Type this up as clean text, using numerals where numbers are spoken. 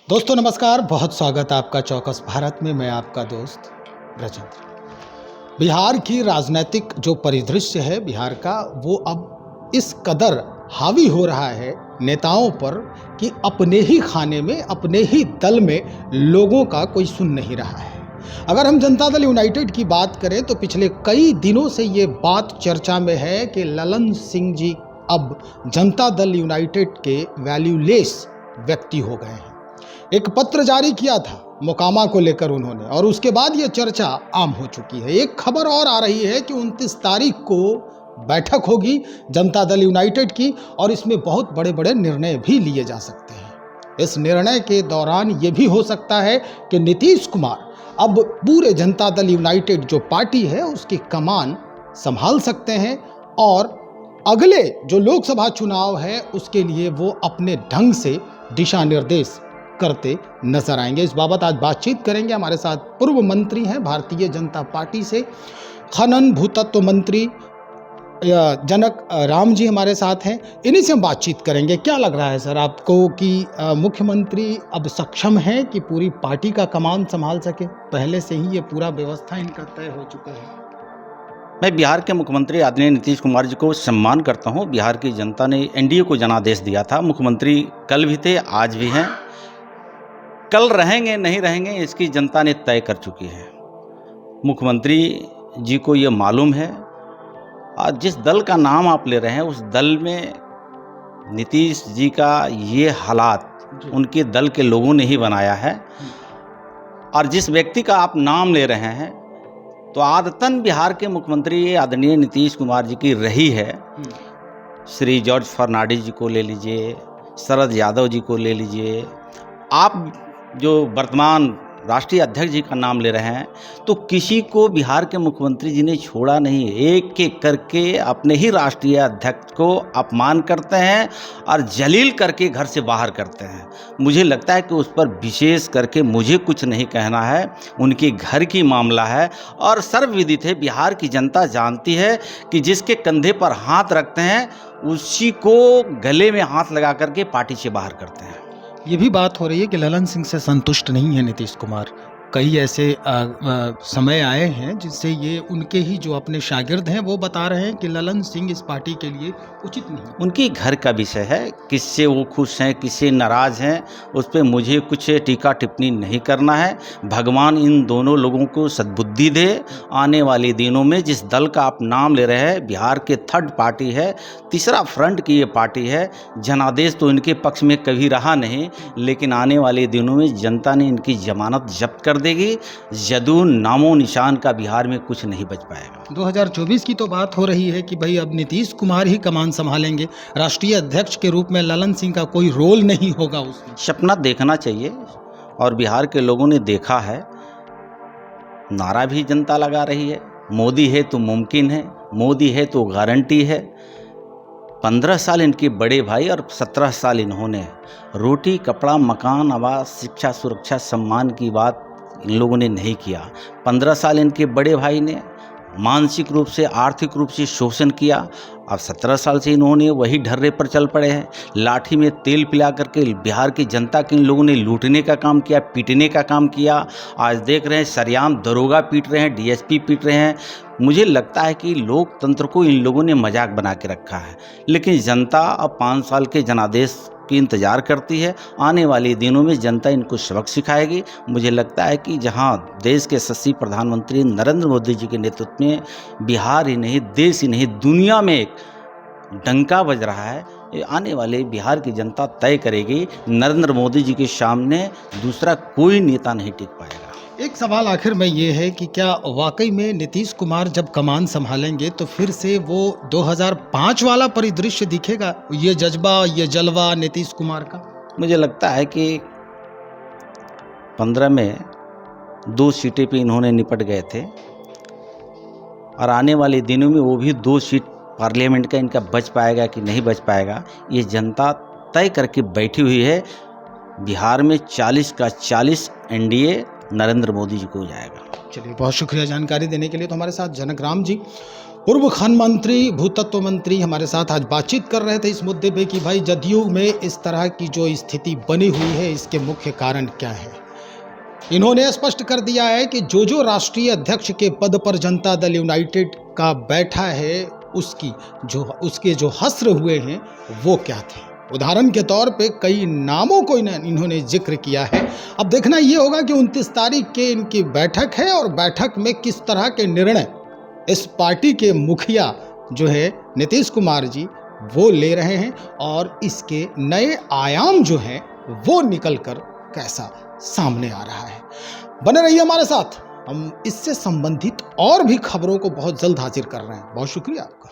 दोस्तों नमस्कार, बहुत स्वागत है आपका चौकस भारत में। मैं आपका दोस्त ब्रजेंद्र। बिहार की राजनीतिक जो परिदृश्य है बिहार का, वो अब इस कदर हावी हो रहा है नेताओं पर कि अपने ही खाने में, अपने ही दल में लोगों का कोई सुन नहीं रहा है। अगर हम जनता दल यूनाइटेड की बात करें तो पिछले कई दिनों से ये बात चर्चा में है कि ललन सिंह जी अब जनता दल यूनाइटेड के वैल्यूलेस व्यक्ति हो गए हैं। एक पत्र जारी किया था मोकामा को लेकर उन्होंने, और उसके बाद ये चर्चा आम हो चुकी है। एक खबर और आ रही है कि 29 तारीख को बैठक होगी जनता दल यूनाइटेड की, और इसमें बहुत बड़े बड़े निर्णय भी लिए जा सकते हैं। इस निर्णय के दौरान ये भी हो सकता है कि नीतीश कुमार अब पूरे जनता दल यूनाइटेड जो पार्टी है उसकी कमान संभाल सकते हैं, और अगले जो लोकसभा चुनाव है उसके लिए वो अपने ढंग से दिशा निर्देश करते नजर आएंगे। इस बाबत आज बातचीत करेंगे। हमारे साथ पूर्व मंत्री हैं भारतीय जनता पार्टी से, खनन भूतत्व मंत्री जनक राम जी हमारे साथ हैं। इन्हीं से हम बातचीत करेंगे। क्या लग रहा है सर आपको कि मुख्यमंत्री अब सक्षम है कि पूरी पार्टी का कमान संभाल सके? पहले से ही ये पूरा व्यवस्था इनका तय हो चुका है। मैं बिहार के मुख्यमंत्री आदरणीय नीतीश कुमार जी को सम्मान करता हूं। बिहार की जनता ने एनडीए को जनादेश दिया था। मुख्यमंत्री कल भी थे, आज भी हैं, कल रहेंगे नहीं रहेंगे इसकी जनता ने तय कर चुकी है। मुख्यमंत्री जी को ये मालूम है। आज जिस दल का नाम आप ले रहे हैं उस दल में नीतीश जी का ये हालात उनके दल के लोगों ने ही बनाया है। और जिस व्यक्ति का आप नाम ले रहे हैं तो आदतन बिहार के मुख्यमंत्री आदरणीय नीतीश कुमार जी की रही है। श्री जॉर्ज फर्नांडिस जी को ले लीजिए, शरद यादव जी को ले लीजिए, आप जो वर्तमान राष्ट्रीय अध्यक्ष जी का नाम ले रहे हैं, तो किसी को बिहार के मुख्यमंत्री जी ने छोड़ा नहीं। एक एक करके अपने ही राष्ट्रीय अध्यक्ष को अपमान करते हैं और जलील करके घर से बाहर करते हैं। मुझे लगता है कि उस पर विशेष करके मुझे कुछ नहीं कहना है, उनके घर की मामला है और सर्वविदित है। बिहार की जनता जानती है कि जिसके कंधे पर हाथ रखते हैं उसी को गले में हाथ लगा करके पार्टी से बाहर करते हैं। ये भी बात हो रही है कि ललन सिंह से संतुष्ट नहीं है नीतीश कुमार। कई ऐसे समय आए हैं जिससे ये उनके ही जो अपने शागिर्द हैं वो बता रहे हैं कि ललन सिंह इस पार्टी के लिए उचित नहीं। उनकी घर का विषय है, किससे वो खुश हैं, किससे नाराज़ हैं, उस पर मुझे कुछ टीका टिप्पणी नहीं करना है। भगवान इन दोनों लोगों को सद्बुद्धि दे। आने वाले दिनों में जिस दल का आप नाम ले रहे हैं बिहार के थर्ड पार्टी है, तीसरा फ्रंट की ये पार्टी है। जनादेश तो इनके पक्ष में कभी रहा नहीं, लेकिन आने वाले दिनों में जनता ने इनकी जमानत जब्त कर देगी। जदू नामो निशान का बिहार में कुछ नहीं बच पाएगा। 2024 की तो बात हो रही है कि भाई अब नीतीश कुमार ही कमान संभालेंगे, राष्ट्रीय अध्यक्ष के रूप में ललन सिंह का कोई रोल नहीं होगा उसमें। सपना देखना चाहिए और बिहार के लोगों ने देखा है। नारा भी जनता लगा रही है, मोदी है तो मुमकिन है, मोदी है तो गारंटी है। 15 साल इनके बड़े भाई और 17 साल इन्होंने रोटी कपड़ा मकान आवास शिक्षा सुरक्षा सम्मान की बात इन लोगों ने नहीं किया। 15 साल इनके बड़े भाई ने मानसिक रूप से आर्थिक रूप से शोषण किया। अब 17 साल से इन्होंने वही ढर्रे पर चल पड़े हैं। लाठी में तेल पिला करके बिहार की जनता के इन लोगों ने लूटने का काम किया, पीटने का काम किया। आज देख रहे हैं सरेआम दरोगा पीट रहे हैं, डीएसपी पीट रहे हैं। मुझे लगता है कि लोकतंत्र को इन लोगों ने मजाक बना के रखा है। लेकिन जनता अब 5 साल के जनादेश की इंतज़ार करती है। आने वाले दिनों में जनता इनको सबक सिखाएगी। मुझे लगता है कि जहां देश के यशस्वी प्रधानमंत्री नरेंद्र मोदी जी के नेतृत्व में बिहार ही नहीं, देश ही नहीं, दुनिया में एक डंका बज रहा है, ये आने वाले बिहार की जनता तय करेगी। नरेंद्र मोदी जी के सामने दूसरा कोई नेता नहीं टिक पाएगा। एक सवाल आखिर में ये है कि क्या वाकई में नीतीश कुमार जब कमान संभालेंगे तो फिर से वो 2005 वाला परिदृश्य दिखेगा, ये जज्बा ये जलवा नीतीश कुमार का? मुझे लगता है कि 15 में 2 सीटें पे इन्होंने निपट गए थे और आने वाले दिनों में वो भी 2 सीट पार्लियामेंट का इनका बच पाएगा कि नहीं बच पाएगा, ये जनता तय करके बैठी हुई है। बिहार में 40 का 40 एनडीए नरेंद्र मोदी जी को जाएगा। चलिए, बहुत शुक्रिया जानकारी देने के लिए। तो हमारे साथ जनक राम जी, पूर्व खान मंत्री, भूतत्व मंत्री हमारे साथ आज बातचीत कर रहे थे इस मुद्दे पे कि भाई जदयू में इस तरह की जो स्थिति बनी हुई है इसके मुख्य कारण क्या है। इन्होंने स्पष्ट कर दिया है कि जो राष्ट्रीय अध्यक्ष के पद पर जनता दल यूनाइटेड का बैठा है उसके जो हस्र हुए हैं वो क्या थे। उदाहरण के तौर पे कई नामों को इन्होंने जिक्र किया है। अब देखना ये होगा कि 29 तारीख के इनकी बैठक है और बैठक में किस तरह के निर्णय इस पार्टी के मुखिया जो है नीतीश कुमार जी वो ले रहे हैं और इसके नए आयाम जो हैं वो निकल कर कैसा सामने आ रहा है। बने रहिए हमारे साथ, हम इससे संबंधित और भी खबरों को बहुत जल्द हाजिर कर रहे हैं। बहुत शुक्रिया आपका।